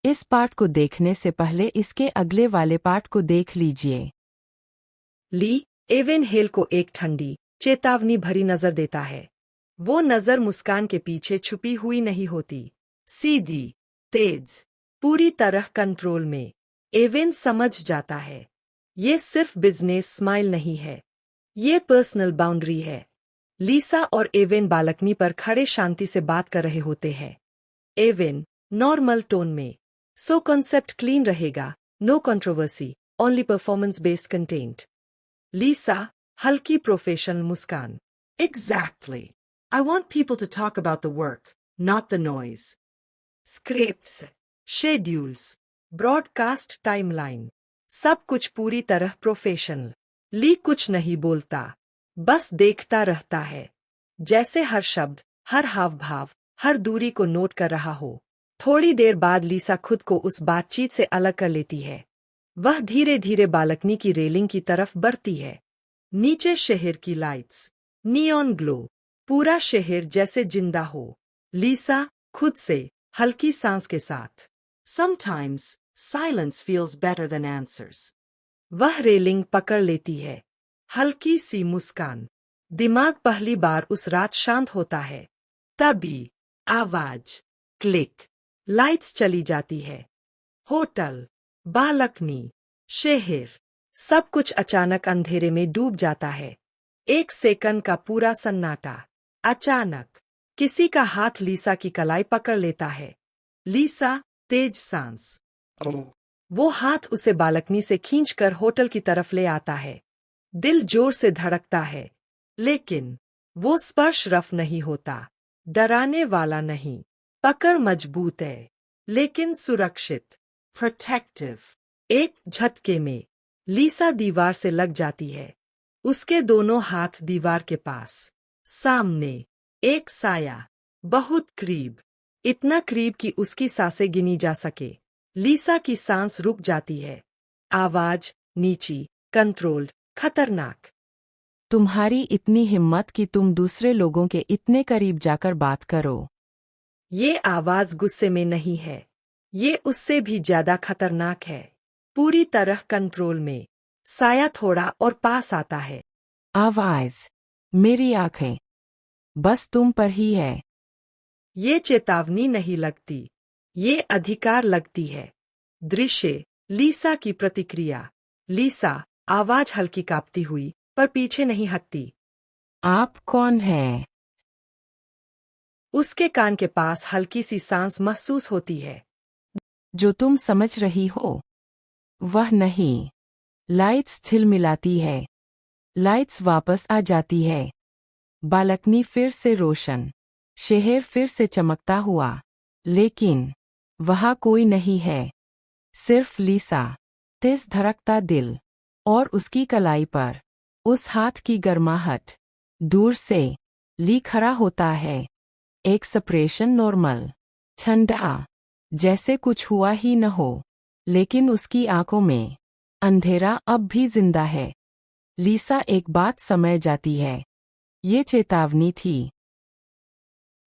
इस पार्ट को देखने से पहले इसके अगले वाले पार्ट को देख लीजिए। ली एवेन हेल को एक ठंडी, चेतावनी भरी नजर देता है। वो नजर मुस्कान के पीछे छुपी हुई नहीं होती, सीधी, तेज, पूरी तरह कंट्रोल में। एवेन समझ जाता है, ये सिर्फ बिजनेस स्माइल नहीं है, ये पर्सनल बाउंड्री है। लीसा और एवेन बालकनी पर खड़े शांति से बात कर रहे होते हैं। एवेन नॉर्मल टोन में, सो कॉन्सेप्ट क्लीन रहेगा, no controversy, only performance based content. Lisa हल्की प्रोफेशनल मुस्कान, Exactly. I want people to talk about the work, not the noise. Scripts, schedules, broadcast timeline, सब कुछ पूरी तरह प्रोफेशनल। ली कुछ नहीं बोलता, बस देखता रहता है, जैसे हर शब्द, हर हाव भाव, हर दूरी को नोट कर रहा हो। थोड़ी देर बाद लीसा खुद को उस बातचीत से अलग कर लेती है। वह धीरे धीरे बालकनी की रेलिंग की तरफ बढ़ती है। नीचे शहर की लाइट्स, नियॉन ग्लो, पूरा शहर जैसे जिंदा हो। लीसा खुद से हल्की सांस के साथ, Sometimes, silence feels better than answers. वह रेलिंग पकड़ लेती है। हल्की सी मुस्कान, दिमाग पहली बार उस रात शांत होता है। तभी आवाज, क्लिक, लाइट्स चली जाती है। होटल, बालकनी, शहर, सब कुछ अचानक अंधेरे में डूब जाता है। एक सेकंड का पूरा सन्नाटा। अचानक किसी का हाथ लीसा की कलाई पकड़ लेता है। लीसा तेज सांस, Oh. वो हाथ उसे बालकनी से खींचकर होटल की तरफ ले आता है। दिल जोर से धड़कता है, लेकिन वो स्पर्श रफ नहीं होता, डराने वाला नहीं। पकड़ मजबूत है, लेकिन सुरक्षित, Protective. एक झटके में लीसा दीवार से लग जाती है। उसके दोनों हाथ दीवार के पास, सामने एक साया, बहुत करीब, इतना करीब कि उसकी सांसें गिनी जा सके। लीसा की सांस रुक जाती है। आवाज नीची, कंट्रोल्ड, खतरनाक। तुम्हारी इतनी हिम्मत कि तुम दूसरे लोगों के इतने करीब जाकर बात करो। ये आवाज गुस्से में नहीं है, ये उससे भी ज्यादा खतरनाक है। पूरी तरह कंट्रोल में। साया थोड़ा और पास आता है। आवाज, मेरी आंखें बस तुम पर ही है। ये चेतावनी नहीं लगती, ये अधिकार लगती है। दृश्य, लीसा की प्रतिक्रिया। लीसा आवाज हल्की कांपती हुई, पर पीछे नहीं हटती। आप कौन हैं? उसके कान के पास हल्की सी सांस महसूस होती है। जो तुम समझ रही हो वह नहीं। लाइट्स झिलमिलाती है। लाइट्स वापस आ जाती है। बालकनी फिर से रोशन, शहर फिर से चमकता हुआ, लेकिन वहाँ कोई नहीं है। सिर्फ लीसा, तेज धड़कता दिल, और उसकी कलाई पर उस हाथ की गर्माहट। दूर से ली खड़ा होता है, एक्सप्रेशन नॉर्मल, ठंडा, जैसे कुछ हुआ ही न हो, लेकिन उसकी आंखों में अंधेरा अब भी जिंदा है। लीसा एक बात समझ जाती है, ये चेतावनी थी।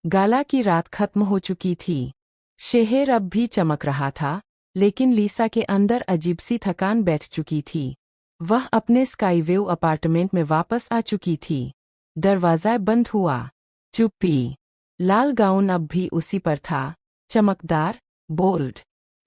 गाला की रात खत्म हो चुकी थी। शहर अब भी चमक रहा था, लेकिन लीसा के अंदर अजीब सी थकान बैठ चुकी थी। वह अपने स्काईवेव अपार्टमेंट में वापस आ चुकी थी। दरवाज़ा बंद हुआ। चुप्पी। लाल गाउन अब भी उसी पर था, चमकदार, बोल्ड,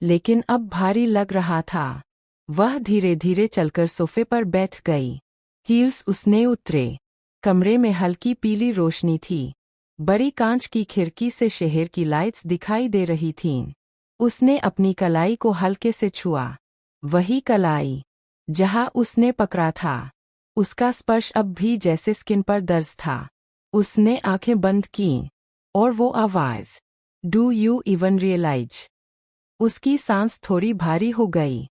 लेकिन अब भारी लग रहा था। वह धीरे धीरे चलकर सोफे पर बैठ गई। हील्स उसने उतरे। कमरे में हल्की पीली रोशनी थी। बड़ी कांच की खिड़की से शहर की लाइट्स दिखाई दे रही थीं। उसने अपनी कलाई को हल्के से छुआ। वही कलाई जहां उसने पकड़ा था। उसका स्पर्श अब भी जैसे स्किन पर दर्ज था। उसने आंखें बंद कीं, और वो आवाज, डू यू इवन रियलाइज? उसकी सांस थोड़ी भारी हो गई।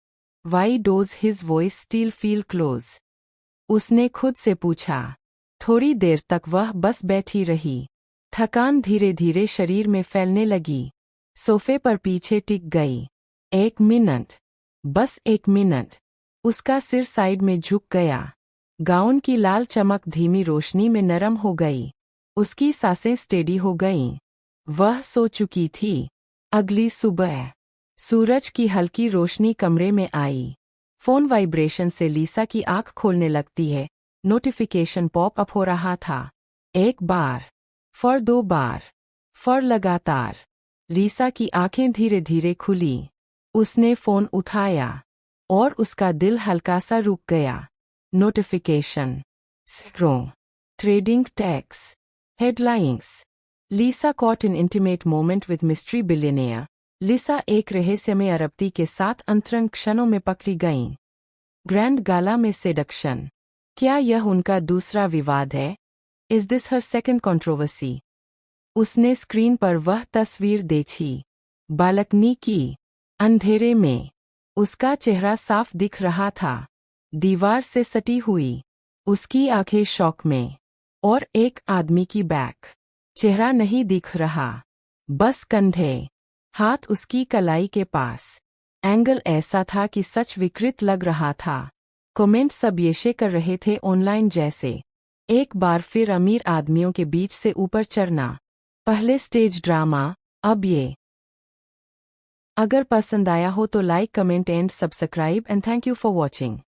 Why does his voice still feel close? उसने खुद से पूछा। थोड़ी देर तक वह बस बैठी रही। थकान धीरे धीरे शरीर में फैलने लगी। सोफे पर पीछे टिक गई। 1 मिनट, बस 1 मिनट। उसका सिर साइड में झुक गया। गाउन की लाल चमक धीमी रोशनी में नरम हो गई। उसकी सांसें स्टेडी हो गईं। वह सो चुकी थी। अगली सुबह सूरज की हल्की रोशनी कमरे में आई। फोन वाइब्रेशन से लीसा की आंख खोलने लगती है। नोटिफिकेशन पॉप अप हो रहा था। 1 बार, फिर 2 बार, फिर लगातार। लीसा की आंखें धीरे धीरे खुली। उसने फोन उठाया और उसका दिल हल्का सा रुक गया। Notification, scroll, trading tax, headlines. Lisa caught in intimate moment with mystery billionaire. Lisa एक रहस्यमय अरबती के साथ अंतरंग क्षणों में पकड़ी गईं। ग्रैंड गाला में सेडक्शन। क्या यह उनका दूसरा विवाद है? Is this her second controversy? उसने स्क्रीन पर वह तस्वीर देखी। बालकनी की अंधेरे में उसका चेहरा साफ दिख रहा था, दीवार से सटी हुई। उसकी आंखें शौक में। और एक आदमी की बैक। चेहरा नहीं दिख रहा, बस कंधे। हाथ उसकी कलाई के पास। एंगल ऐसा था कि सच विकृत लग रहा था। कमेंट सब ये शेयर कर रहे थे ऑनलाइन जैसे एक बार फिर अमीर आदमियों के बीच से ऊपर चढ़ना। पहले स्टेज ड्रामा, अब ये। अगर पसंद आया हो तो like, comment and subscribe and thank you for watching.